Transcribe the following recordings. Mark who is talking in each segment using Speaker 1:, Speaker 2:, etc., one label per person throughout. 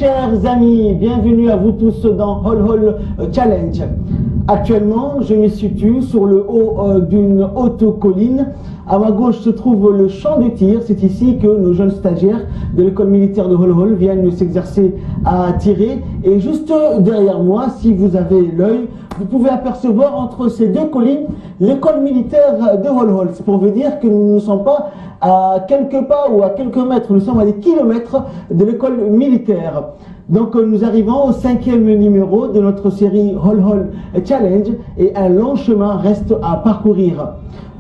Speaker 1: chers amis, bienvenue à vous tous dans Hol Hol Challenge. Actuellement, je me situe sur le haut d'une haute colline. À ma gauche se trouve le champ de tir. C'est ici que nos jeunes stagiaires de l'école militaire de Hol Hol viennent s'exercer à tirer. Et juste derrière moi, si vous avez l'œil, vous pouvez apercevoir entre ces deux collines l'école militaire de Hol Hol. C'est pour vous dire que nous ne sommes pas à quelques pas ou à quelques mètres, nous sommes à des kilomètres de l'école militaire. Donc nous arrivons au 5e numéro de notre série Hol Hol Challenge et un long chemin reste à parcourir.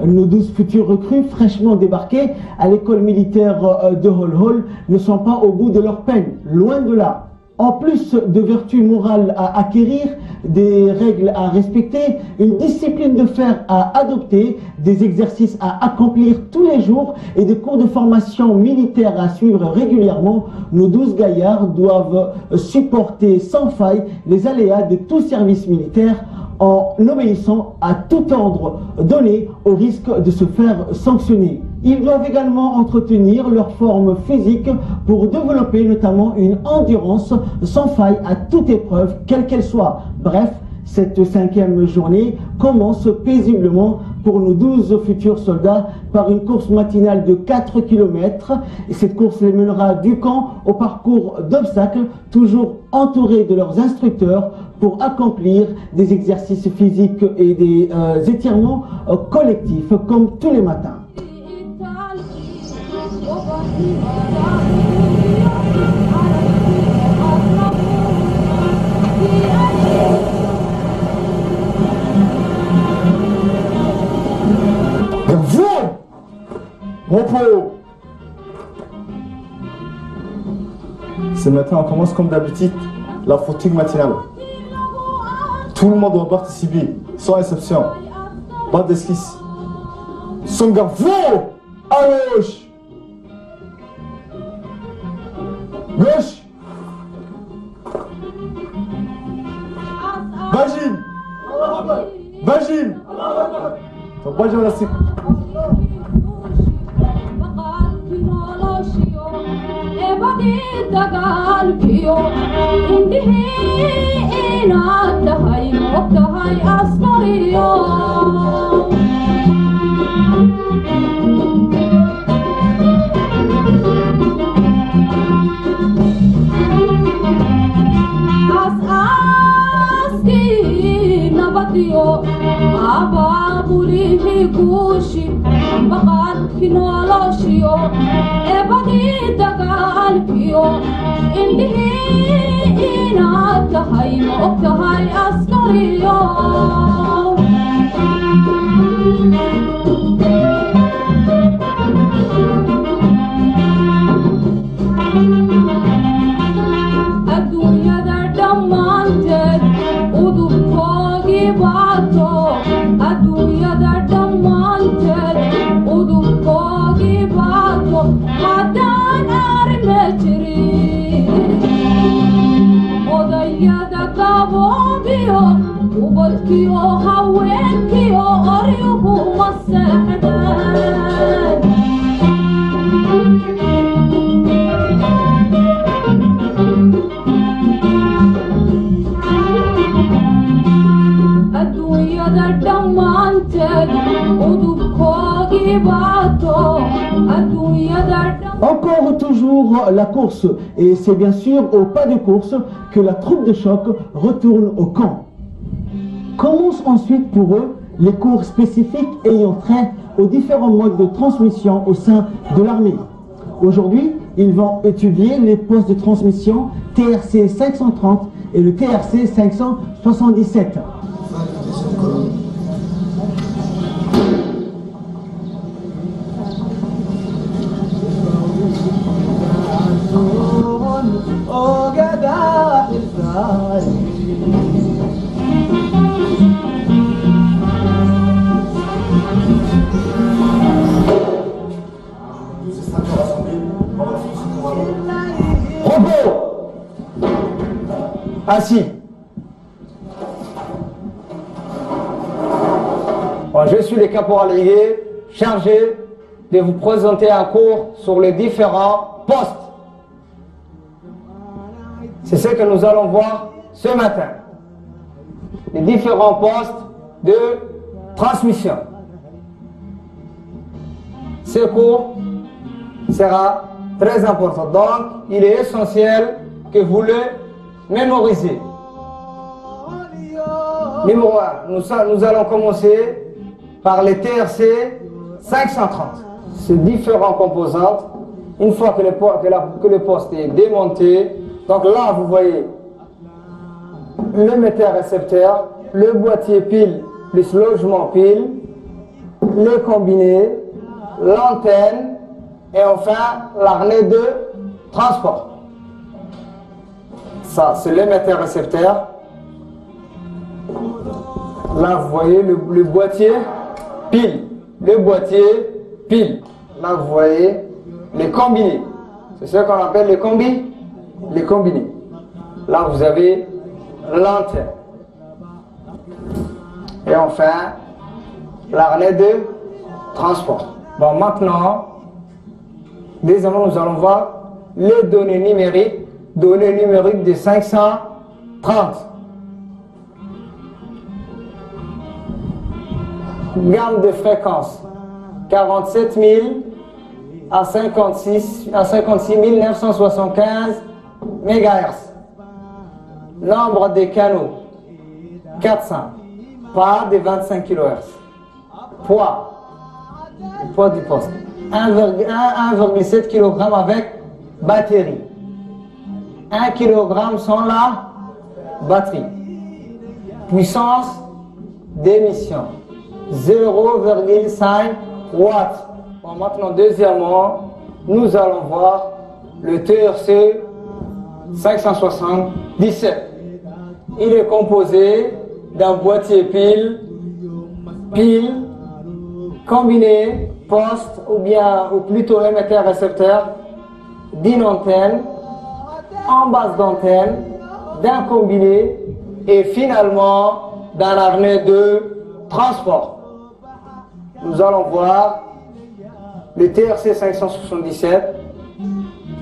Speaker 1: Nos 12 futurs recrues fraîchement débarqués à l'école militaire de Hol Hol ne sont pas au bout de leur peine, loin de là. En plus de vertus morales à acquérir, des règles à respecter, une discipline de fer à adopter, des exercices à accomplir tous les jours et des cours de formation militaire à suivre régulièrement, nos 12 gaillards doivent supporter sans faille les aléas de tout service militaire en obéissant à tout ordre donné au risque de se faire sanctionner. Ils doivent également entretenir leur forme physique pour développer notamment une endurance sans faille à toute épreuve, quelle qu'elle soit. Bref, cette 5e journée commence paisiblement pour nos 12 futurs soldats par une course matinale de 4 km. Et cette course les mènera du camp au parcours d'obstacles, toujours entourés de leurs instructeurs pour accomplir des exercices physiques et des étirements collectifs comme tous les matins.
Speaker 2: Repos. C'est maintenant, on commence comme d'habitude la fatigue matinale. Tout le monde doit participer, sans exception. Pas d'esquisse. Songa, vous à gauche. Gauche. Vagine. Vagine. Vagine, la cible.
Speaker 1: Encore toujours la course, et c'est bien sûr au pas de course que la troupe de choc retourne au camp. Commencent ensuite pour eux les cours spécifiques ayant trait aux différents modes de transmission au sein de l'armée. Aujourd'hui, ils vont étudier les postes de transmission TRC 530 et le TRC 577.
Speaker 3: Assis. Je suis le caporal Higué, chargé de vous présenter un cours sur les différents postes. C'est ce que nous allons voir ce matin. Les différents postes de transmission. Ce cours sera très important. Donc, il est essentiel que vous le mémorisez. Numéro 1, nous allons commencer par les TRC 530. Ces différentes composantes, une fois que le poste est démonté, donc là vous voyez le émetteur-récepteur, le boîtier pile plus logement pile, le combiné, l'antenne et enfin l'harnais de transport. Ça c'est l'émetteur-récepteur. Là vous voyez le boîtier pile, le boîtier pile. Là vous voyez les combinés. C'est ce qu'on appelle les combinés. Là vous avez l'antenne. Et enfin l'harnais de transport. Bon, maintenant, désormais nous allons voir les données numériques de 530. Gamme de fréquence 47 000 à 56 975 MHz. Nombre de canaux 400, pas de 25 kHz. Poids du poste 1,7 kg avec batterie, 1 kg sans la batterie. Puissance d'émission 0,5 watts. Bon, maintenant, deuxièmement, nous allons voir le TRC 577. Il est composé d'un boîtier pile, combiné, poste ou plutôt émetteur-récepteur, d'une antenne, en base d'antenne, d'un combiné et finalement d'un harnais de transport. Nous allons voir le TRC 577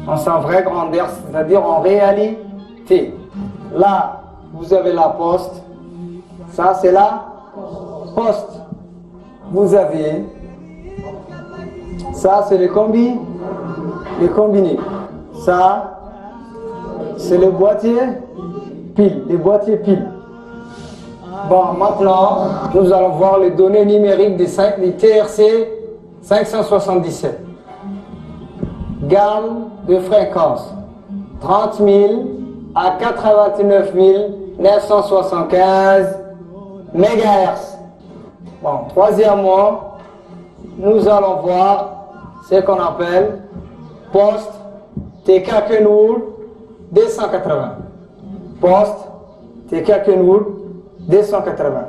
Speaker 3: en sa vraie grandeur, c'est-à-dire en réalité. Là, vous avez la poste. Ça, c'est la poste. Vous avez ça, c'est les combinés. Ça, c'est le boîtier pile, les boîtiers piles. Bon, maintenant, nous allons voir les données numériques des TRC 577. Gamme de fréquence 30 000 à 89 975 MHz. Bon, troisièmement, nous allons voir ce qu'on appelle poste TK Kenwood 280. Poste TK Kenwood 280.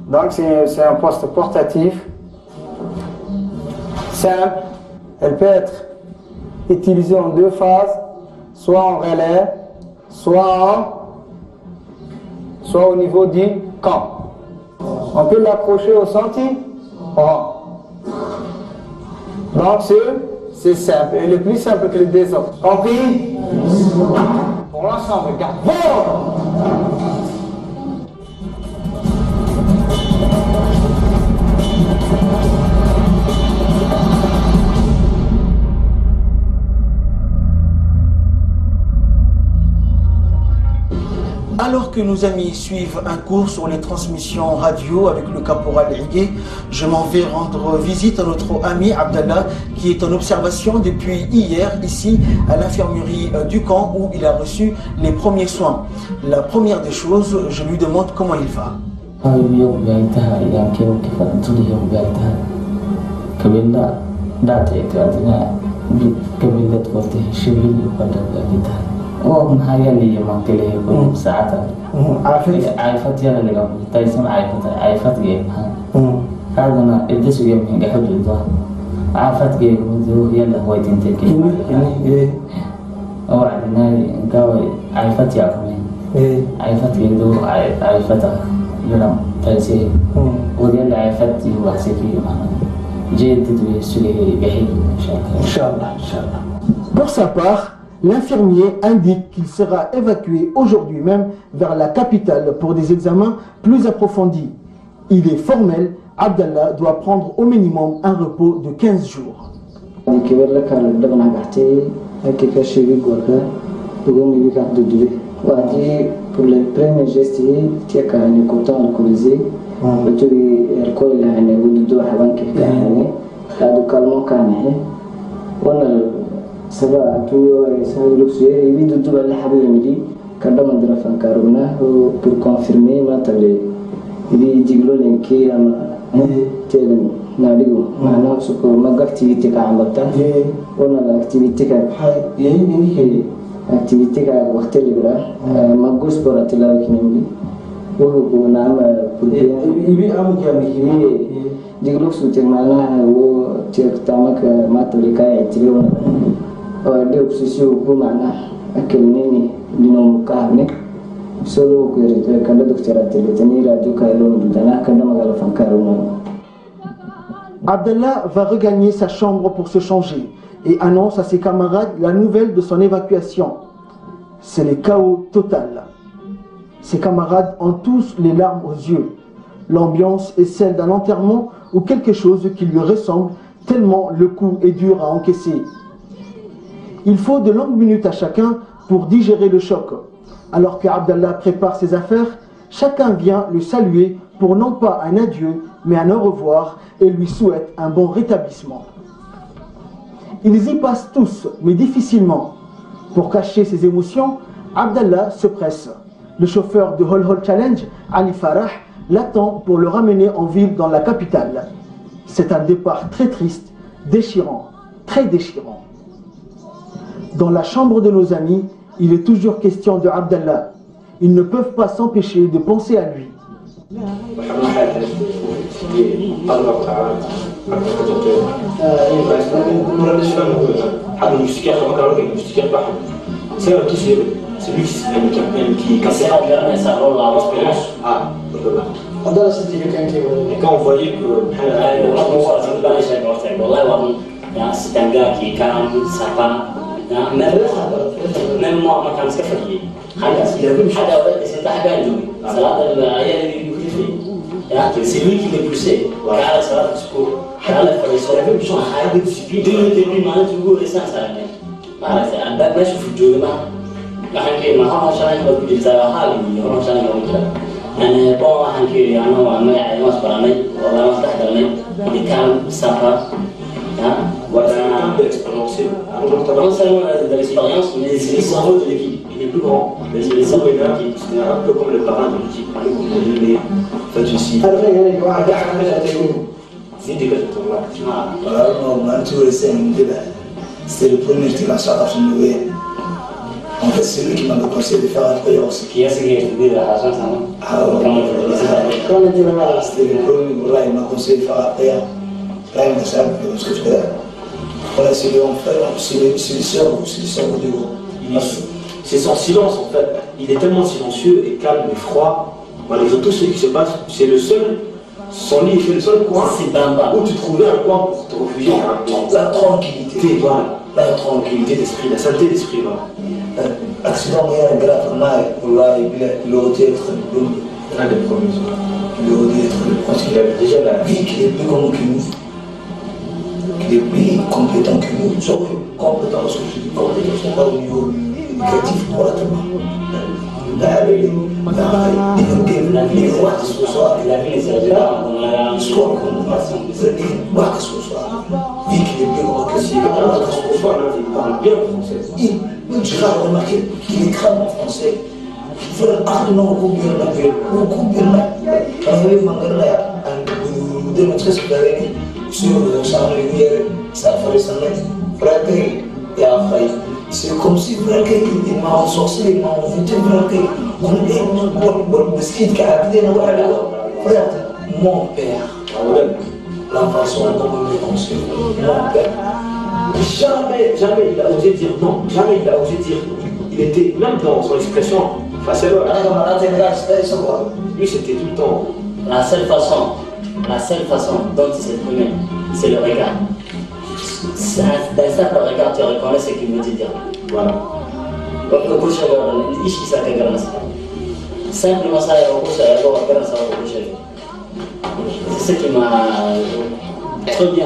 Speaker 3: Donc c'est un poste portatif simple. Elle peut être utilisée en deux phases, soit en relais, soit au niveau du camp. On peut l'accrocher au senti. Donc c'est simple, et le plus simple que les deux autres. Compris? Pour l'ensemble, regarde.
Speaker 1: Alors que nos amis suivent un cours sur les transmissions radio avec le caporal Higué, je m'en vais rendre visite à notre ami Abdallah qui est en observation depuis hier ici à l'infirmerie du camp où il a reçu les premiers soins. La première des choses, je lui demande comment il va.
Speaker 4: عايفت يلا اللي قبل تايسم عايفت جيم هذا أنا إدرس جيم هنجا حد الظهر عايفت جيم وذو يلا هو تنتكي أو عندنا قاوي عايفت يا كمان عايفت جيم ذو عايفت يلا تايسي ويلا عايفت هو حسيكي جيد تدوي سلي جحيم إن شاء الله.
Speaker 1: Inch'Allah, Inch'Allah. Pour sa part, L'infirmier indique qu'il sera évacué aujourd'hui même vers la capitale pour des examens plus approfondis. Il est formel, Abdallah doit prendre au minimum un repos de 15 jours.
Speaker 5: Pour les premiers gestes, tu as un coton alcoolisé, tu as alcool là, on est au dos avant que tu aies, là du calmant calme, on a ça va tout ça luxe, et puis du tout à la habitude midi, quand on a fait un carona pour confirmer maintenant il dit que l'inquiet tel nadigo, maintenant ce que ma activité quand on a l'activité activité ka waxte libra magos pour atela kinemi wo na ma pour ibi am kiami diglo sute mala wo tek tamak matolika etilo de obsession ko mana akelneni dino kahne solo ko rete kanda doctora tele tani radio kailo dana kanda magala fankaruna.
Speaker 1: Abdallah va regagner sa chambre pour se changer et annonce à ses camarades la nouvelle de son évacuation. C'est le chaos total. Ses camarades ont tous les larmes aux yeux. L'ambiance est celle d'un enterrement ou quelque chose qui lui ressemble tellement le coup est dur à encaisser. Il faut de longues minutes à chacun pour digérer le choc. Alors qu'Abdallah prépare ses affaires, chacun vient le saluer pour non pas un adieu, mais un au revoir et lui souhaite un bon rétablissement. Ils y passent tous, mais difficilement. Pour cacher ses émotions, Abdallah se presse. Le chauffeur de Hol Hol Challenge, Ali Farah, l'attend pour le ramener en ville dans la capitale. C'est un départ très triste, déchirant, très déchirant. Dans la chambre de nos amis, il est toujours question de Abdallah. Ils ne peuvent pas s'empêcher de penser à lui.
Speaker 6: C'est lui qui cassait ça rend la espérance. Ah, et quand on voyait que
Speaker 4: c'est un gars qui est calme, sympa. Même moi, quand je suis fatigué, c'est lui qui me poussait. Dès le début, non seulement l'expérience, mais c'est le cerveau de l'équipe. Il est plus grand. C'est le cerveau de l'équipe. C'est un peu comme le parrain de l'équipe. Faites ici.
Speaker 7: C'était le premier qui m'a sorti de nouveau. En fait, c'est lui qui m'a conseillé de faire un prière aussi.
Speaker 4: Qui est-ce qui a étudié la raison, ça?
Speaker 7: C'était le premier, là, il m'a conseillé de faire un prière. Là, il m'a dit ce que je fais. Voilà, c'est le cerveau du groupe.
Speaker 6: C'est son silence en fait. Il est tellement silencieux et calme et froid. Malgré tout ce qui se passe, c'est le seul. Son lit est le seul coin où tu trouvais un coin pour te réfugier.
Speaker 7: La tranquillité.
Speaker 6: Voilà. La tranquillité d'esprit, la santé d'esprit. Voilà.
Speaker 7: Accident grave, là, il aurait dû être
Speaker 6: un des premiers.
Speaker 7: Il aurait dû être parce qu'il avait déjà la vie qu'il est plus grand que nous. Qu'il est plus compétent que nous. Sauf que compétence, je dis compétence, c'est pas au niveau éducatif pour la demande. La vie, il dira remarquer qu'il est crâne en français. Il faut ardemment combien la ville, ou combien la démontrer ce qu'il avait sur le sang lumière, ça ferait sa main. Frère, il a failli. C'est comme si frère, il m'a ensorcé, il m'a envoûté, frère, frère, mon père, la façon dont il me conseille, mon père.
Speaker 6: Jamais il a osé dire non. Jamais il a osé dire non. Il était, même dans son expression face à l'autre. Lui, c'était tout le temps.
Speaker 4: La seule façon dont il s'exprimait, c'est le regard. D'un simple regard, tu reconnais ce qu'il veut te dire. Voilà. Simplement ça, c'est ce qui m'a trop bien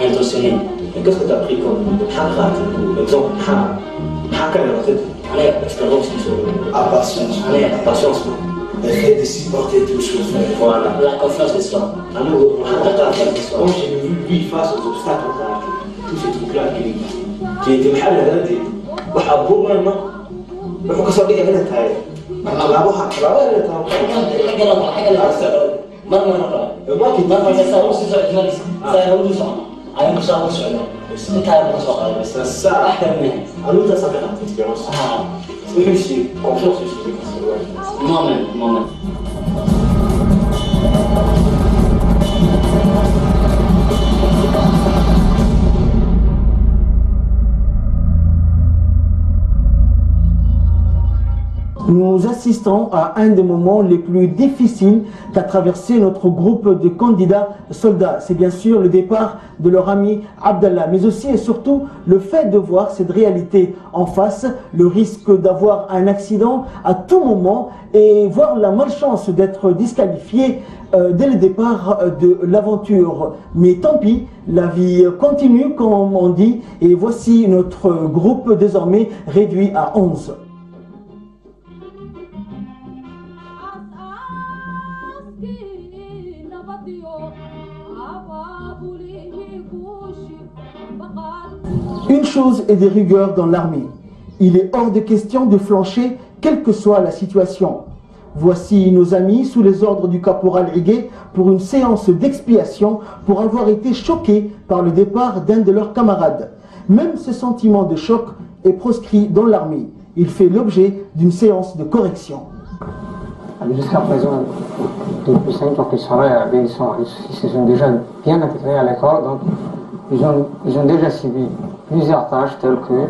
Speaker 4: intentionné.
Speaker 6: Mais qu'est-ce que tu as pris comme exemple? Patience. Le fait de supporter toutes choses.
Speaker 4: Voilà, la confiance de soi.
Speaker 6: Quand j'ai vu lui face aux obstacles, tous ces trucs-là qui étaient محل هذا وحبوه ما كسر لي هنا تاعي لعبوها
Speaker 4: Moi-même.
Speaker 1: Nous assistons à un des moments les plus difficiles qu'a traversé notre groupe de candidats soldats. C'est bien sûr le départ de leur ami Abdallah, mais aussi et surtout le fait de voir cette réalité en face, le risque d'avoir un accident à tout moment et voir la malchance d'être disqualifié dès le départ de l'aventure. Mais tant pis, la vie continue comme on dit, et voici notre groupe désormais réduit à 11. Une chose est de rigueur dans l'armée. Il est hors de question de flancher, quelle que soit la situation. Voici nos amis sous les ordres du caporal Higuet pour une séance d'expiation pour avoir été choqués par le départ d'un de leurs camarades. Même ce sentiment de choc est proscrit dans l'armée. Il fait l'objet d'une séance de correction.
Speaker 3: Jusqu'à présent, depuis 5 ans qu'ils sont là, ils se sont déjà bien intégrés à l'école, donc ils ont déjà suivi plusieurs tâches telles que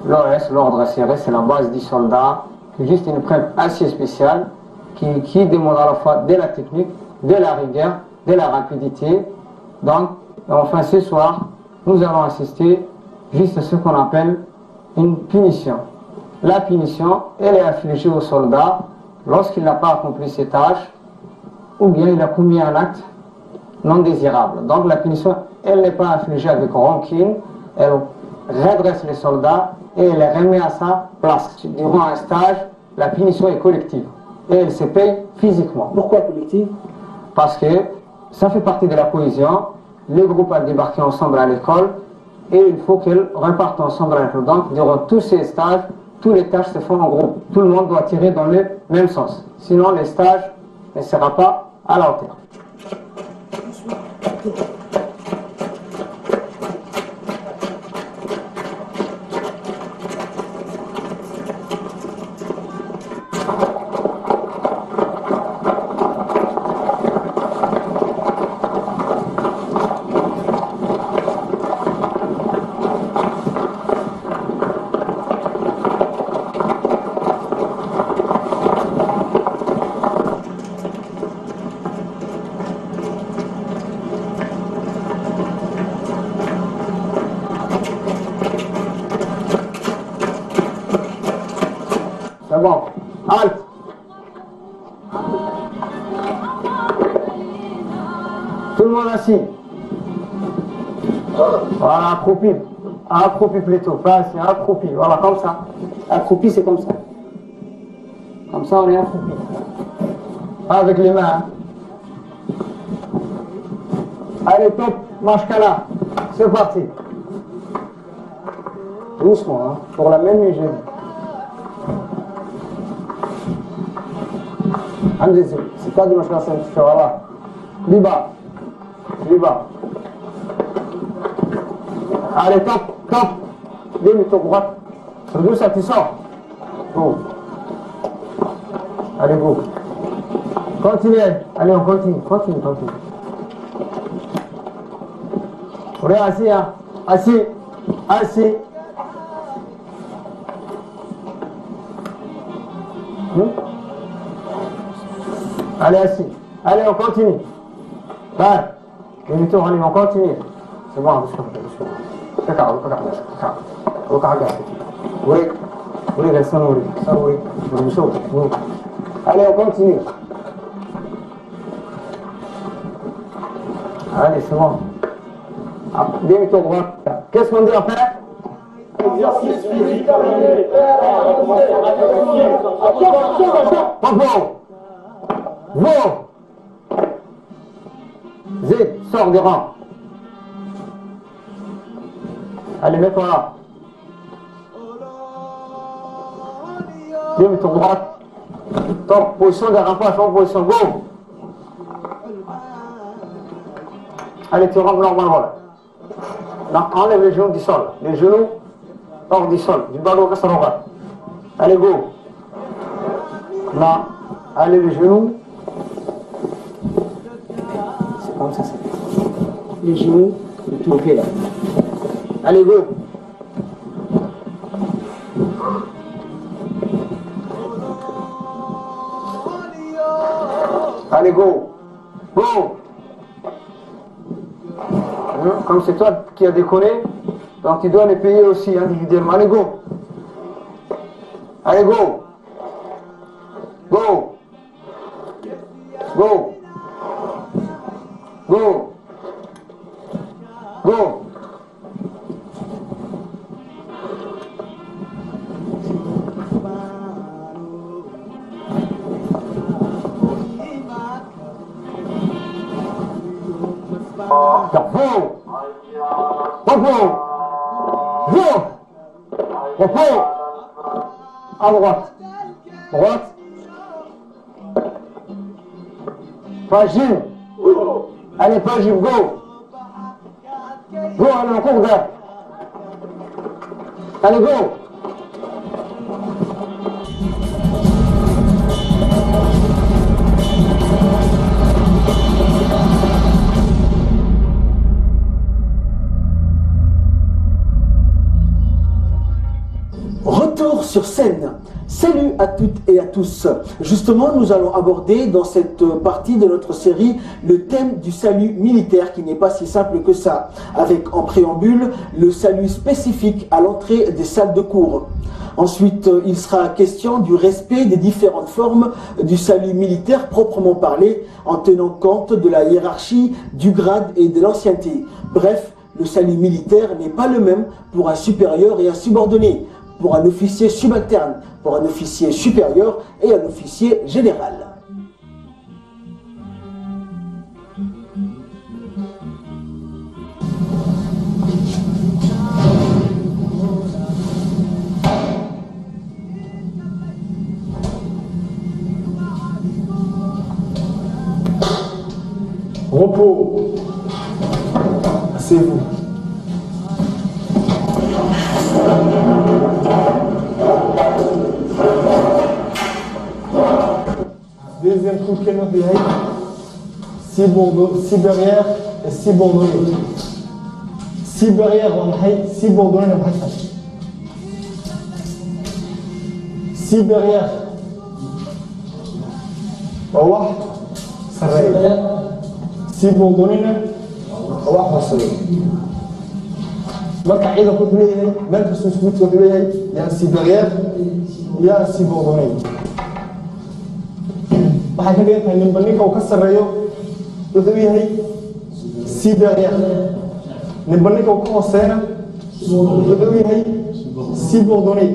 Speaker 3: l'OS, l'ordre serré, c'est la base du soldat, qui est juste une preuve assez spéciale qui demande à la fois de la technique, de la rigueur, de la rapidité. Donc, enfin ce soir, nous allons assister juste à ce qu'on appelle une punition. La punition, elle est infligée au soldat lorsqu'il n'a pas accompli ses tâches ou bien il a commis un acte non désirable. Donc la punition, elle n'est pas infligée avec rancune, elle redresse les soldats et elle les remet à sa place. Durant un stage, la punition est collective et elle se paye physiquement. Pourquoi collective? Parce que ça fait partie de la cohésion. Les groupes a débarqué ensemble à l'école et il faut qu'elles repartent ensemble à l'école. Donc durant tous ces stages, toutes les tâches se font en groupe. Tout le monde doit tirer dans le même sens. Sinon, les stages ne seront pas à la hauteur. C'est bon. Halte. Tout le monde assis. Voilà, accroupi. Accroupi plutôt. Pas assis, accroupi. Voilà, comme ça. Accroupi, c'est comme ça. Comme ça, on est accroupi. Pas avec les mains. Hein. Allez, top. Mashkala. C'est parti. Doucement, hein. Pour la même hygiène. C'est pas du machin, c'est voilà. Liba. Allez, top. Demi-tour droite. Sur ça, tu sors. Go. Allez, go. Continuez. Allez, on continue. On est assis, hein. Assis. Allez, assis. Allez, on continue. Demi-tour, allez, on continue. bon, allez, on continue. Allez, c'est bon. Demi-tour droit. Qu'est-ce qu'on dit après? Exercice physique terminé. Bon. Zé, sors des rangs. Allez, mets-toi là. Demi-tour droite. Top, position de remplacement, en position. Go. Allez, tu rentres normalement là. Là, enlève les genoux du sol. Les genoux hors du sol. Du ballon que ça va. Allez, go. Là, allez les genoux. C'est comme ça. Les genoux, le tout pied là. Allez, go. Allez, go. Go. Comme c'est toi qui as déconné, donc tu dois les payer aussi individuellement. Allez, go. Allez, go. Go. Go. Go. Go. Repos. À droite. Droite. Pagine. Allez, pagine, go. Go, allez, en cours d'air. Allez, go.
Speaker 1: Retour sur scène. Salut à toutes et à tous. Justement, nous allons aborder dans cette partie de notre série le thème du salut militaire qui n'est pas si simple que ça, avec en préambule le salut spécifique à l'entrée des salles de cours. Ensuite, il sera question du respect des différentes formes du salut militaire proprement parlé, en tenant compte de la hiérarchie, du grade et de l'ancienneté. Bref, le salut militaire n'est pas le même pour un supérieur et un subordonné, pour un officier subalterne, pour un officier supérieur et un officier général.
Speaker 2: Repos. Asseyez-vous. Deuxième coup de canon de 6 barrières et 6 bourdonnés. 6 barrières en haït, 6 bourdonnés en haït. 6 barrières. واحد سريع 6 bourdonnés واحد سريع. marka ciidanku wuxuu leeyahay meel kasta isku mid wuxuu leeyahay yaa 6 barrières yaa 6 bourdonnés. waxay ka dhigan tahay ninba ninka uu ka sarreeyo wuxuu yahay 6 barrières. ninba ninka uu ka hooseena wuxuu yahay 6 bourdonnés.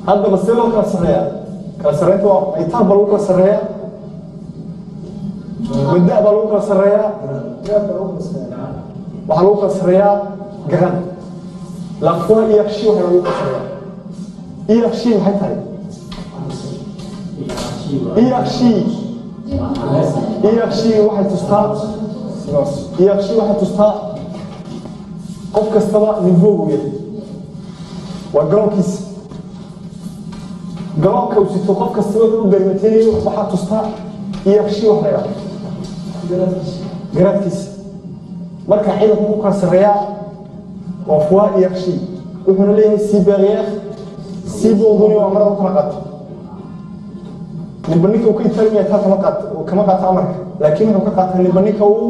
Speaker 2: haddaba see loo kala sarreeyaa kala sarreynta waa aytaan baa lagu kala sarreeyaa badda baa lagu kala sarreeyaa waxaa lagu kala sarreeyaa garan laqoon iyo akshi waxaa lagu kala sarreeyaa iyo akshi maxay tahay iyakshi waxay tustaa qof kastaba nivoogu yahay waa garoonkiisa garoonka uu sito qof kastaba u darmatinayo waxaa tustaa iyakshi wax la yidhahdo garaadkiisa marka ciidanku ku kala sarreeyaa waa fuwa iyakshi wuxuuna leeyahay 6 barrières 6 bourdonnés waa marada u kala qaato ninba ninka uu ka italmiya taa kama qaato amarka laakiin wuxuu ka qaataa ninba ninka uu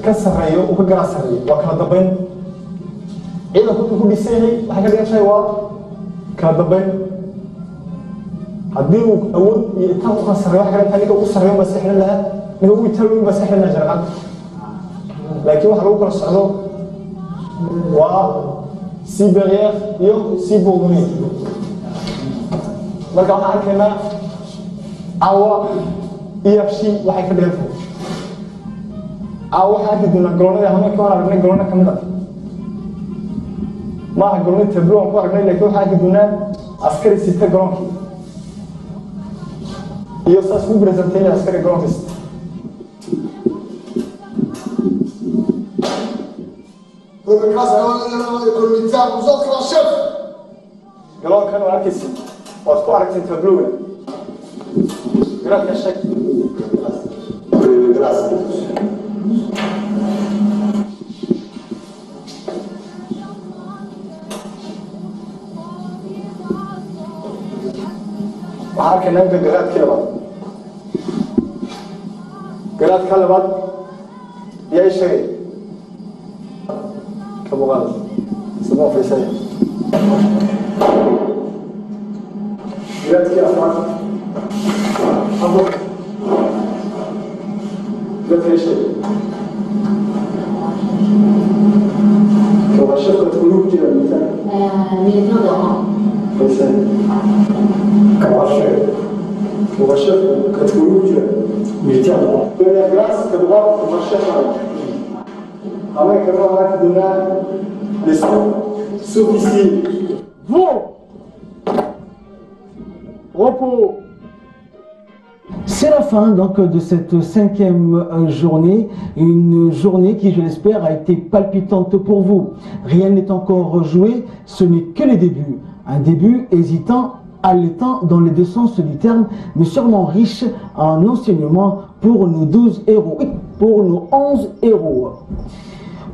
Speaker 2: كسرية وكجرا سرية وكلا دبين إذا كنت كل سنة حاجة شيء كلا دبين هديو أول يتابع سرية حاجة ثانية كوكو سرية بس إحنا لها نقول يتابعون بس إحنا نجرب لكن واحد يقول الصعود و سيبرير يوم سيبورني marka waxaan arkaynaa awa EFC waxay ka dhigan tahay awa waxaan arki doonaa garoonada hameenka waan aragnay garoona ka mid ah maaha garoonada tablo aan ku aragnay laakiin waxaan arki doonaa askari sita garoonkii iyo saas ku presenteynaya askari garoonka sita garoonkan waa arkaysa waad ku aragtay tabloga garaadka sheeg waxaa arkaynaa inka garaadkii labaad garaadka labaad yaa sheegay ka muuqaada saboo faysaya جاتك أفعال أفضل جاتك أي شيء كما شفت قلوب جدا مثلا
Speaker 8: من نظر
Speaker 2: فيسان كما شفت قلوب جدا مثلا بين الناس كبغاء كما شفت أما كما هناك دونا لسوفيسي
Speaker 1: Repos. C'est la fin donc de cette 5e journée, une journée qui, je l'espère, a été palpitante pour vous. Rien n'est encore joué, ce n'est que le début. Un début hésitant, haletant dans les deux sens du terme, mais sûrement riche en enseignements pour nos 12 héros, pour nos 11 héros.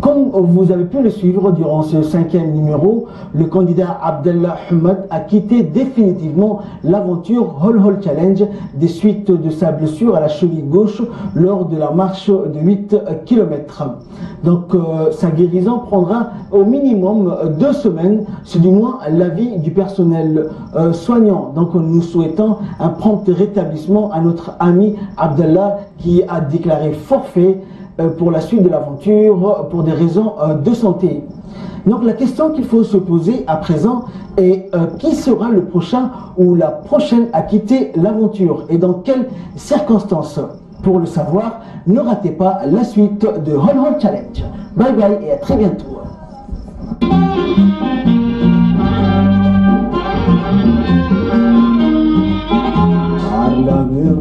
Speaker 1: Comme vous avez pu le suivre durant ce 5e numéro, le candidat Abdellah Hamad a quitté définitivement l'aventure Hol Hol Challenge des suites de sa blessure à la cheville gauche lors de la marche de 8 km. Donc sa guérison prendra au minimum 2 semaines, c'est du moins l'avis du personnel soignant. Donc nous souhaitons un prompt rétablissement à notre ami Abdellah qui a déclaré forfait pour la suite de l'aventure pour des raisons de santé. Donc la question qu'il faut se poser à présent est qui sera le prochain ou la prochaine à quitter l'aventure et dans quelles circonstances? Pour le savoir, ne ratez pas la suite de Hol Hol Challenge. Bye bye et à très bientôt. I love you,